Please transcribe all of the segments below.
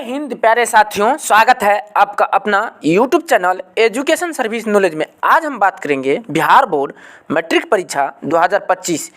हिंद प्यारे साथियों, स्वागत है आपका अपना YouTube channel education service knowledge में। आज हम बात करेंगे बिहार बोर्ड मैट्रिक परीक्षा 2025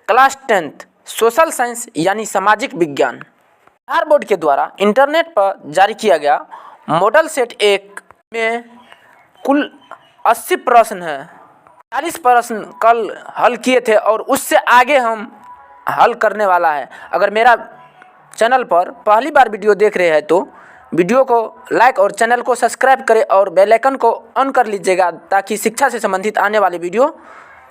क्लास 10th सोशल साइंस यानी सामाजिक विज्ञान। बिहार बोर्ड के द्वारा इंटरनेट पर जारी किया गया मॉडल सेट 1 में कुल 80 प्रश्न हैं। 40 प्रश्न कल हल किए थे और उससे आगे हम हल करने वाला है। अगर मेरा चैनल पर पहली बार वीडियो देख रहे हैं तो वीडियो को लाइक और चैनल को सब्सक्राइब करें और बेल आइकन को ऑन कर लीजिएगा ताकि शिक्षा से संबंधित आने वाली वीडियो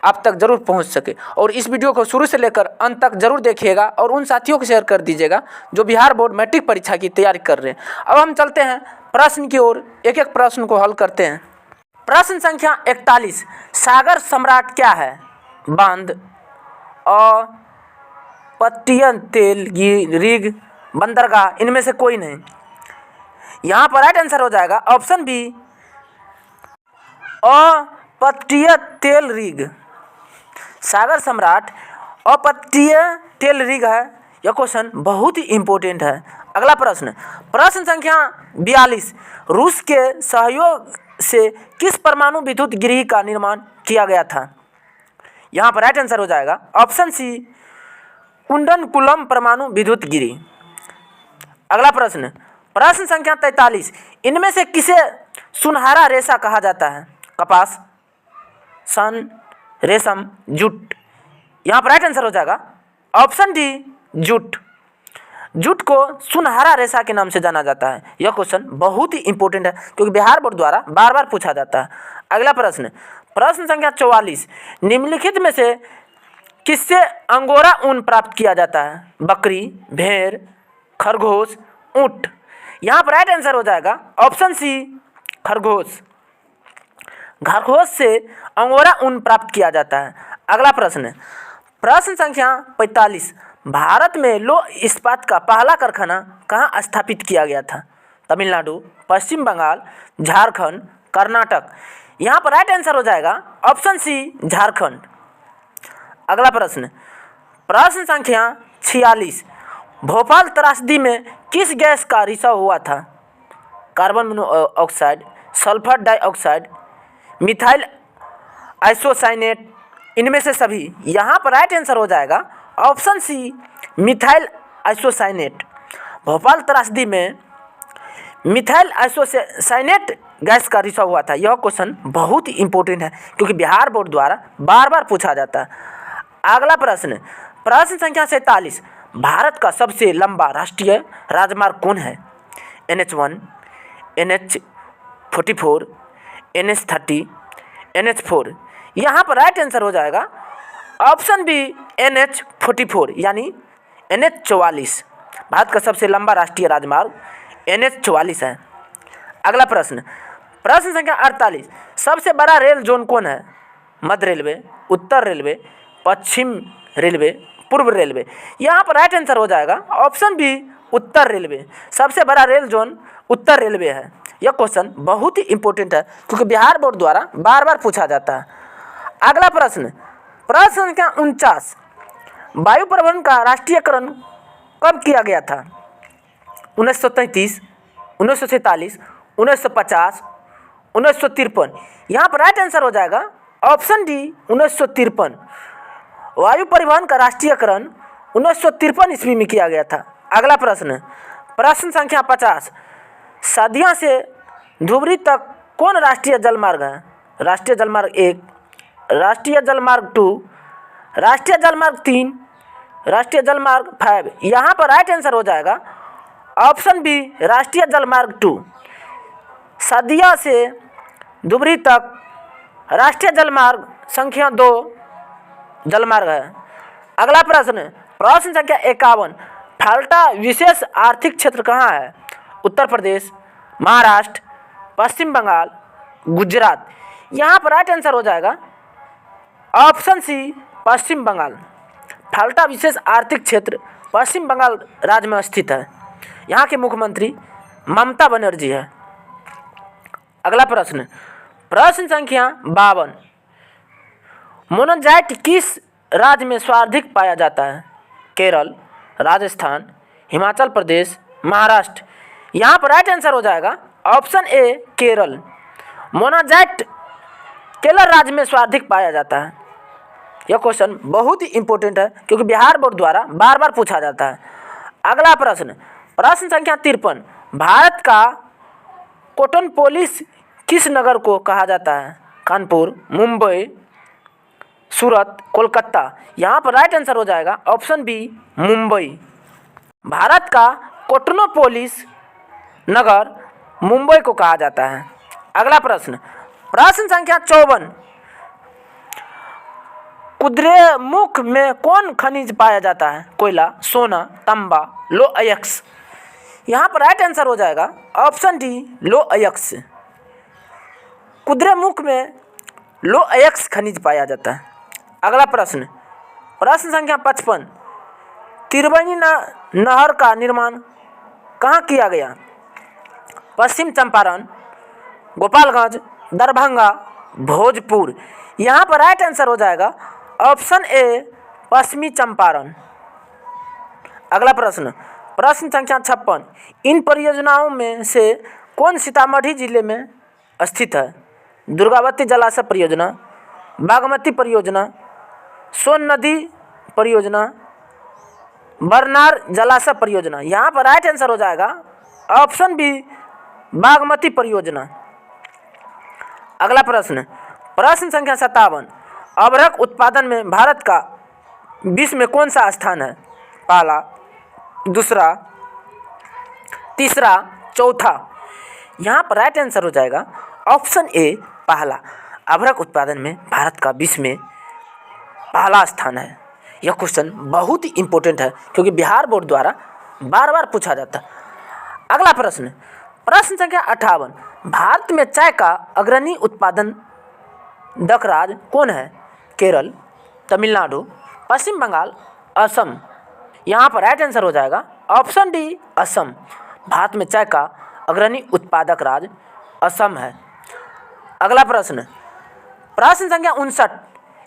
आप तक ज़रूर पहुंच सके। और इस वीडियो को शुरू से लेकर अंत तक ज़रूर देखिएगा और उन साथियों को शेयर कर दीजिएगा जो बिहार बोर्ड मैट्रिक परीक्षा की तैयारी कर रहे हैं। अब हम चलते हैं प्रश्न की ओर, एक एक प्रश्न को हल करते हैं। प्रश्न संख्या 41, सागर सम्राट क्या है? बांध, पट्टियन, तेल, रीग, बंदरगाह, इनमें से कोई नहीं। यहाँ पर राइट आंसर हो जाएगा ऑप्शन बी, अपट्टीय तेल रीग। सागर सम्राट अपट्टीय तेल रीग है। यह क्वेश्चन बहुत ही इम्पोर्टेंट है। अगला प्रश्न, प्रश्न संख्या 42, रूस के सहयोग से किस परमाणु विद्युत गृह का निर्माण किया गया था? यहाँ पर राइट आंसर हो जाएगा ऑप्शन सी, कुंडनकुलम परमाणु विद्युत गृह। अगला प्रश्न, प्रश्न संख्या 43, इनमें से किसे सुनहरा रेशा कहा जाता है? कपास, सन, रेशम, जूट। यहाँ पर राइट आंसर हो जाएगा ऑप्शन डी, जूट। जूट को सुनहरा रेशा के नाम से जाना जाता है। यह क्वेश्चन बहुत ही इंपॉर्टेंट है क्योंकि बिहार बोर्ड द्वारा बार बार पूछा जाता है। अगला प्रश्न, प्रश्न संख्या 44, निम्नलिखित में से किससे अंगोरा ऊन प्राप्त किया जाता है? बकरी, भेड़, खरगोश, ऊंट। यहाँ पर राइट आंसर हो जाएगा ऑप्शन सी, खरगोश। खरगोश से अंगोरा ऊन प्राप्त किया जाता है। अगला प्रश्न, प्रश्न संख्या 45, भारत में लौह इस्पात का पहला कारखाना कहाँ स्थापित किया गया था? तमिलनाडु, पश्चिम बंगाल, झारखंड, कर्नाटक। यहाँ पर राइट आंसर हो जाएगा ऑप्शन सी, झारखंड। अगला प्रश्न, प्रश्न संख्या 46, भोपाल त्रासदी में किस गैस का रिसाव हुआ था? Carbon monoxide, sulphur dioxide, methyl isocyanate, इनमें से सभी। यहाँ पर राइट आंसर हो जाएगा option C, methyl isocyanate. Bhopal त्रासदी में मिथाइल आइसोसाइनेट गैस का रिसाव हुआ था। यह क्वेश्चन बहुत ही इंपॉर्टेंट है क्योंकि बिहार बोर्ड द्वारा बार बार पूछा जाता है। अगला प्रश्न, प्रश्न संख्या 47, भारत का सबसे लंबा राष्ट्रीय राजमार्ग कौन है? NH1, NH44, NH30, NH4। यहाँ पर राइट आंसर हो जाएगा ऑप्शन बी, NH44 यानी NH44। भारत का सबसे लंबा राष्ट्रीय राजमार्ग NH44 है। अगला प्रश्न, प्रश्न संख्या 48, सबसे बड़ा रेल जोन कौन है? मध्य रेलवे, उत्तर रेलवे, पश्चिम रेलवे, पूर्व रेलवे। यहाँ पर राइट आंसर हो जाएगा ऑप्शन बी, उत्तर रेलवे। सबसे बड़ा रेल जोन उत्तर रेलवे है। यह क्वेश्चन बहुत ही इंपॉर्टेंट है क्योंकि बिहार बोर्ड द्वारा बार बार पूछा जाता है। अगला प्रश्न, प्रश्न संख्या 49, वायु प्रबंधन का राष्ट्रीयकरण कब किया गया था? 1933, 1947, 1950, 1953। यहाँ पर राइट आंसर हो जाएगा ऑप्शन डी, 1953। वायु परिवहन का राष्ट्रीयकरण 1953 ईस्वी में किया गया था। अगला प्रश्न, प्रश्न संख्या 50, सदिया से धुबरी तक कौन राष्ट्रीय जलमार्ग है? राष्ट्रीय जलमार्ग 1, राष्ट्रीय जलमार्ग 2, राष्ट्रीय जलमार्ग 3, राष्ट्रीय जलमार्ग 5। यहाँ पर राइट आंसर हो जाएगा ऑप्शन बी, राष्ट्रीय जलमार्ग 2। सदिया से धुबरी तक राष्ट्रीय जलमार्ग संख्या 2 जलमार्ग है। अगला प्रश्न, प्रश्न संख्या 51, फाल्टा विशेष आर्थिक क्षेत्र कहाँ है? उत्तर प्रदेश, महाराष्ट्र, पश्चिम बंगाल, गुजरात। यहाँ पर राइट आंसर हो जाएगा ऑप्शन सी, पश्चिम बंगाल। फाल्टा विशेष आर्थिक क्षेत्र पश्चिम बंगाल राज्य में स्थित है। यहाँ के मुख्यमंत्री ममता बनर्जी है। अगला प्रश्न, प्रश्न संख्या 52, मोनोजाइट किस राज्य में सर्वाधिक पाया जाता है? केरल, राजस्थान, हिमाचल प्रदेश, महाराष्ट्र। यहाँ पर राइट आंसर हो जाएगा option A Kerala. Monazite Kerala राज्य में सर्वाधिक पाया जाता है। यह क्वेश्चन बहुत ही इंपॉर्टेंट है क्योंकि बिहार बोर्ड द्वारा बार बार पूछा जाता है। अगला प्रश्न, प्रश्न संख्या 53, भारत का कॉटन पोलिस किस नगर को कहा जाता है? कानपुर, मुंबई, सूरत, कोलकाता। यहाँ पर राइट आंसर हो जाएगा ऑप्शन बी मुंबई। भारत का कॉटनोपोलिस नगर मुंबई को कहा जाता है। अगला प्रश्न, प्रश्न संख्या 54, कुद्रेमुख में कौन खनिज पाया जाता है? कोयला, सोना, तांबा, लोह अयस्क। यहाँ पर राइट आंसर हो जाएगा ऑप्शन डी लोह अयस्क। कुद्रेमुख में लोह अयस्क खनिज पाया जाता है। अगला प्रश्न, प्रश्न संख्या 55, त्रिवेणी नहर का निर्माण कहाँ किया गया? पश्चिम चंपारण, गोपालगंज, दरभंगा, भोजपुर। यहाँ पर राइट आंसर हो जाएगा ऑप्शन ए पश्चिमी चंपारण। अगला प्रश्न, प्रश्न संख्या 56, इन परियोजनाओं में से कौन सीतामढ़ी जिले में स्थित है? दुर्गावती जलाशय परियोजना, बागमती परियोजना, सोन नदी परियोजना, बरनार जलाशय परियोजना। यहाँ पर राइट आंसर हो जाएगा ऑप्शन बी बागमती परियोजना। अगला प्रश्न, प्रश्न संख्या 57, अभ्रक उत्पादन में भारत का विश्व में कौन सा स्थान है? पहला, दूसरा, तीसरा, चौथा। यहाँ पर राइट आंसर हो जाएगा ऑप्शन ए पहला। अभ्रक उत्पादन में भारत का विश्व में पहला स्थान है। यह क्वेश्चन बहुत ही इंपॉर्टेंट है क्योंकि बिहार बोर्ड द्वारा बार बार पूछा जाता है। अगला प्रश्न, प्रश्न संख्या 58, भारत में चाय का अग्रणी उत्पादक राज्य कौन है? केरल, तमिलनाडु, पश्चिम बंगाल, असम। यहाँ पर राइट आंसर हो जाएगा ऑप्शन डी असम। भारत में चाय का अग्रणी उत्पादक राज्य असम है। अगला प्रश्न, प्रश्न संख्या 59,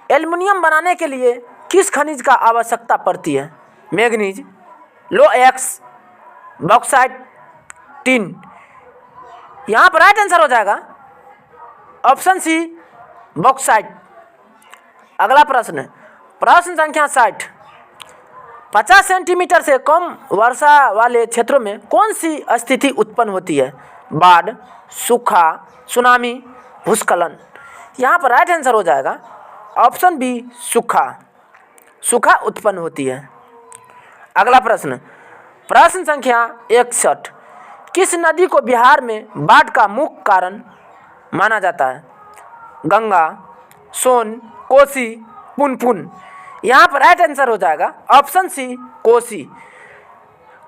एल्युमिनियम बनाने के लिए किस खनिज का आवश्यकता पड़ती है? मैग्नीज, लोह अयस्क, बॉक्साइट, टिन। यहाँ पर राइट आंसर हो जाएगा ऑप्शन सी बॉक्साइट। अगला प्रश्न, प्रश्न संख्या 60, 50 सेंटीमीटर से कम वर्षा वाले क्षेत्रों में कौन सी स्थिति उत्पन्न होती है? बाढ़, सूखा, सुनामी, भूस्खलन। यहाँ पर राइट आंसर हो जाएगा ऑप्शन बी सूखा उत्पन्न होती है। अगला प्रश्न, प्रश्न संख्या 61, किस नदी को बिहार में बाढ़ का मुख्य कारण माना जाता है? गंगा, सोन, कोसी, पुनपुन। यहाँ पर राइट आंसर हो जाएगा ऑप्शन सी कोसी।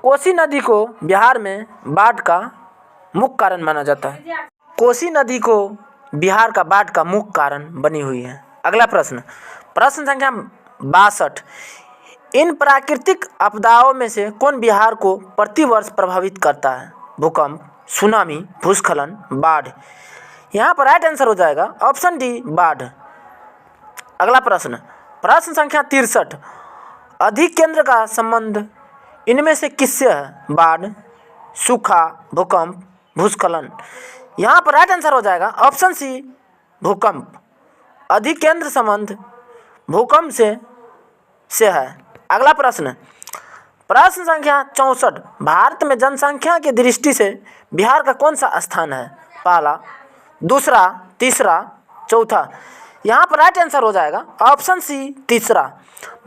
कोसी नदी को बिहार में बाढ़ का मुख्य कारण माना जाता है। कोसी नदी को बिहार का बाढ़ का मुख्य कारण बनी हुई है। अगला प्रश्न, प्रश्न संख्या 62, इन प्राकृतिक आपदाओं में से कौन बिहार को प्रतिवर्ष प्रभावित करता है? भूकंप, सुनामी, भूस्खलन, बाढ़। यहाँ पर राइट आंसर हो जाएगा ऑप्शन डी बाढ़। अगला प्रश्न, प्रश्न संख्या 63, अधिक केंद्र का संबंध इनमें से किससे है? बाढ़, सूखा, भूकंप, भूस्खलन। यहाँ पर राइट आंसर हो जाएगा ऑप्शन सी भूकंप। अधिक केंद्र संबंध भूकंप से है। अगला प्रश्न, प्रश्न संख्या 64, भारत में जनसंख्या की दृष्टि से बिहार का कौन सा स्थान है? पहला, दूसरा, तीसरा, चौथा। यहाँ पर राइट आंसर हो जाएगा ऑप्शन सी तीसरा।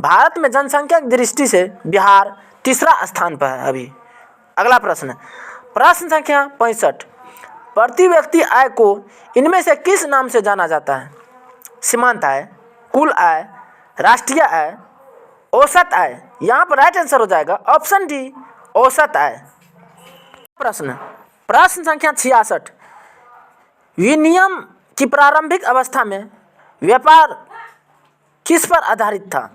भारत में जनसंख्या की दृष्टि से बिहार तीसरा स्थान पर है अभी। अगला प्रश्न, प्रश्न संख्या 65, प्रति व्यक्ति आय को इनमें से किस नाम से जाना जाता है? सीमांत आय, कुल आय, राष्ट्रीय आय, औसत आय। यहाँ पर राइट आंसर हो जाएगा ऑप्शन डी औसत आय। प्रश्न संख्या 66, विनिमय की प्रारंभिक अवस्था में व्यापार किस पर आधारित था?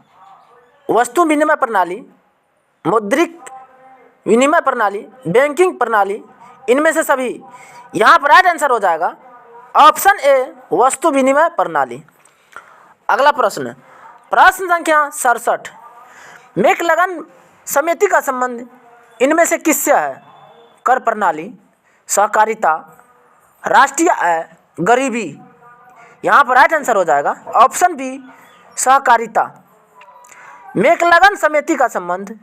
वस्तु विनिमय प्रणाली, मौद्रिक विनिमय प्रणाली, बैंकिंग प्रणाली, इनमें से सभी। यहाँ पर राइट आंसर हो जाएगा ऑप्शन ए वस्तु विनिमय प्रणाली। अगला प्रश्न, प्रश्न संख्या 67, मेक लगन समिति का संबंध इनमें से किससे है? कर प्रणाली, सहकारिता, राष्ट्रीय आय, गरीबी। यहाँ पर राइट आंसर हो जाएगा ऑप्शन बी सहकारिता। मेकलगन समिति का संबंध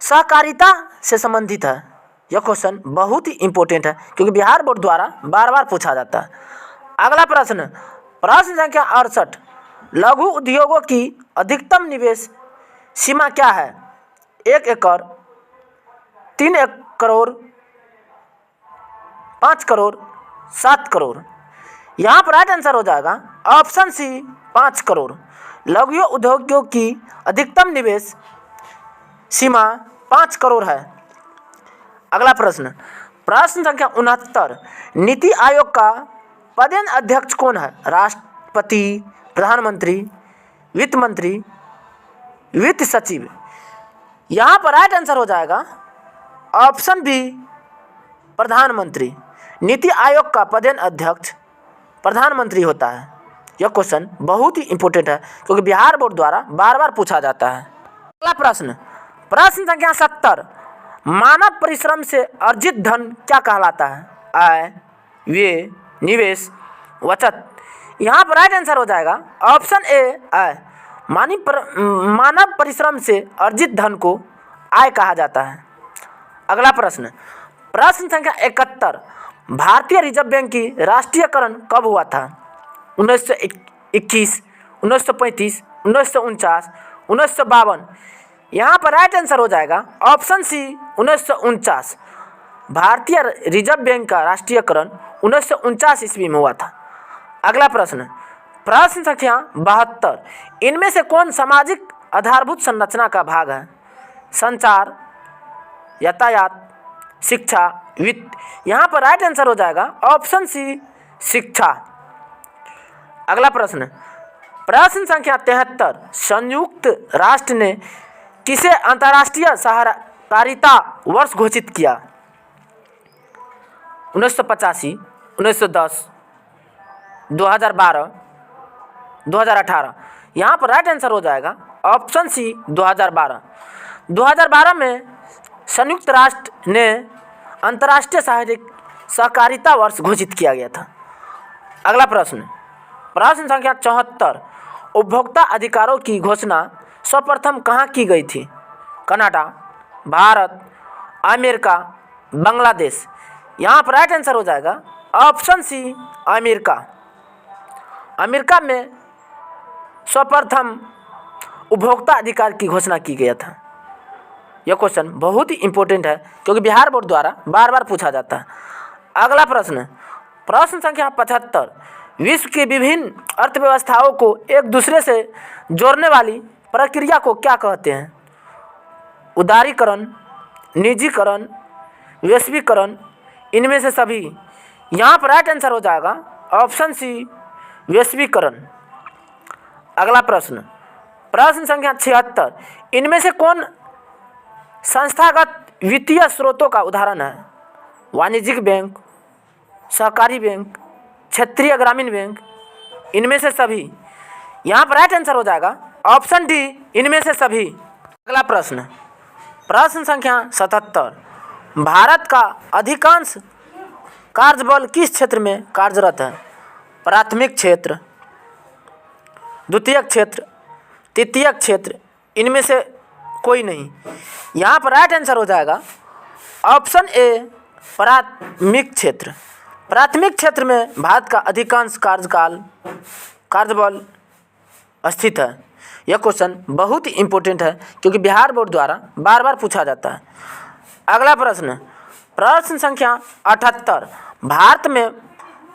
सहकारिता से संबंधित है। यह क्वेश्चन बहुत ही इंपॉर्टेंट है क्योंकि बिहार बोर्ड द्वारा बार बार पूछा जाता है। अगला प्रश्न, प्रश्न संख्या 68, लघु उद्योगों की अधिकतम निवेश सीमा क्या है? 1 एकड़, 3 करोड़, 5 करोड़, 7 करोड़। यहाँ पर राइट आंसर हो जाएगा ऑप्शन सी 5 करोड़। लघु उद्योगों की अधिकतम निवेश सीमा 5 करोड़ है। अगला प्रश्न, प्रश्न संख्या 69, नीति आयोग का पदेन अध्यक्ष कौन है? राष्ट्रपति, प्रधानमंत्री, वित्त मंत्री, वित्त सचिव। यहाँ पर राइट आंसर हो जाएगा ऑप्शन बी प्रधानमंत्री। नीति आयोग का पदेन अध्यक्ष प्रधानमंत्री होता है। यह क्वेश्चन बहुत ही इंपॉर्टेंट है क्योंकि बिहार बोर्ड द्वारा बार बार पूछा जाता है। अगला प्रश्न, प्रश्न संख्या 70, मानव परिश्रम से अर्जित धन क्या कहलाता है? आय, व्यय, निवेश, बचत। यहाँ पर राइट आंसर हो जाएगा ऑप्शन ए आय। मानव परिश्रम से अर्जित धन को आय कहा जाता है। अगला प्रश्न, प्रश्न संख्या 71, भारतीय रिजर्व बैंक की राष्ट्रीयकरण कब हुआ था? 1921, 1935, 1949, 1952। यहाँ पर राइट आंसर हो जाएगा ऑप्शन सी 1949। भारतीय रिजर्व बैंक का राष्ट्रीयकरण 1949 ईस्वी में हुआ था। अगला प्रश्न, प्रश्न संख्या 72, इनमें से कौन सामाजिक आधारभूत संरचना का भाग है? संचार, यातायात, शिक्षा, वित्त। यहाँ पर राइट आंसर हो जाएगा ऑप्शन सी शिक्षा। अगला प्रश्न, प्रश्न संख्या 73, संयुक्त राष्ट्र ने किसे अंतर्राष्ट्रीय सहकारिता वर्ष घोषित किया? 1985, 1910, 2012, 2018। यहाँ पर राइट आंसर हो जाएगा ऑप्शन सी 2012। 2012 में संयुक्त राष्ट्र ने अंतर्राष्ट्रीय सहकारिता वर्ष घोषित किया गया था। अगला प्रश्न, प्रश्न संख्या 74, उपभोक्ता अधिकारों की घोषणा सर्वप्रथम कहाँ की गई थी? Canada, Bharat, America, Bangladesh. यहाँ पर राइट आंसर हो जाएगा ऑप्शन सी अमेरिका। अमेरिका में सर्वप्रथम उपभोक्ता अधिकार की घोषणा की गया था। यह क्वेश्चन बहुत ही इंपॉर्टेंट है क्योंकि बिहार बोर्ड द्वारा बार बार पूछा जाता है। अगला प्रश्न, प्रश्न संख्या 75, विश्व की विभिन्न अर्थव्यवस्थाओं को एक दूसरे से जोड़ने वाली प्रक्रिया को क्या कहते हैं? उदारीकरण, निजीकरण, वैश्वीकरण, इनमें से सभी। यहाँ पर राइट आंसर हो जाएगा ऑप्शन सी वैश्वीकरण। अगला प्रश्न, प्रश्न संख्या 76, इनमें से कौन संस्थागत वित्तीय स्रोतों का उदाहरण है? वाणिज्यिक बैंक, सहकारी बैंक, क्षेत्रीय ग्रामीण बैंक, इनमें से सभी। यहाँ पर राइट आंसर हो जाएगा ऑप्शन डी इनमें से सभी। अगला प्रश्न, प्रश्न संख्या 77, भारत का अधिकांश कार्यबल किस क्षेत्र में कार्यरत है? प्राथमिक क्षेत्र, द्वितीयक क्षेत्र, तृतीयक क्षेत्र, इनमें से कोई नहीं। यहाँ पर राइट आंसर हो जाएगा ऑप्शन ए प्राथमिक क्षेत्र। प्राथमिक क्षेत्र में भारत का अधिकांश कार्यबल स्थित है। यह क्वेश्चन बहुत ही इंपॉर्टेंट है क्योंकि बिहार बोर्ड द्वारा बार बार पूछा जाता है। अगला प्रश्न, प्रश्न संख्या 78, भारत में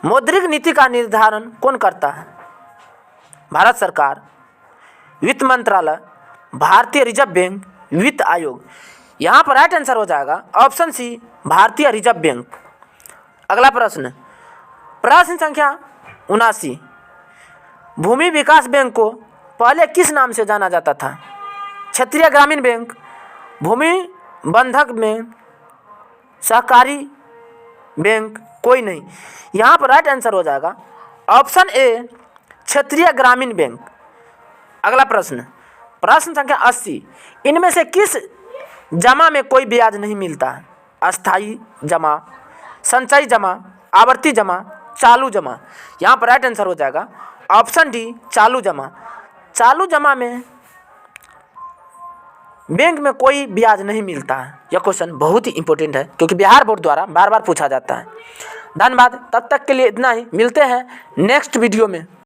मौद्रिक नीति का निर्धारण कौन करता है? भारत सरकार, वित्त मंत्रालय, भारतीय रिजर्व बैंक, वित्त आयोग। यहाँ पर राइट आंसर हो जाएगा ऑप्शन सी भारतीय रिजर्व बैंक। अगला प्रश्न, प्रश्न संख्या 79, भूमि विकास बैंक को पहले किस नाम से जाना जाता था? क्षेत्रीय ग्रामीण बैंक, भूमि बंधक बैंक, सहकारी बैंक, कोई नहीं। यहाँ पर राइट आंसर हो जाएगा ऑप्शन ए क्षेत्रीय ग्रामीण बैंक। अगला प्रश्न, प्रश्न संख्या 80, इनमें से किस जमा में कोई ब्याज नहीं मिलता है? अस्थाई जमा, संचयी जमा, आवर्ती जमा, चालू जमा। यहाँ पर राइट आंसर हो जाएगा ऑप्शन डी, चालू जमा। चालू जमा में बैंक में कोई ब्याज नहीं मिलता है। यह क्वेश्चन बहुत ही इंपॉर्टेंट है क्योंकि बिहार बोर्ड द्वारा बार बार पूछा जाता है। धन्यवाद, तब तक के लिए इतना ही, मिलते हैं नेक्स्ट वीडियो में।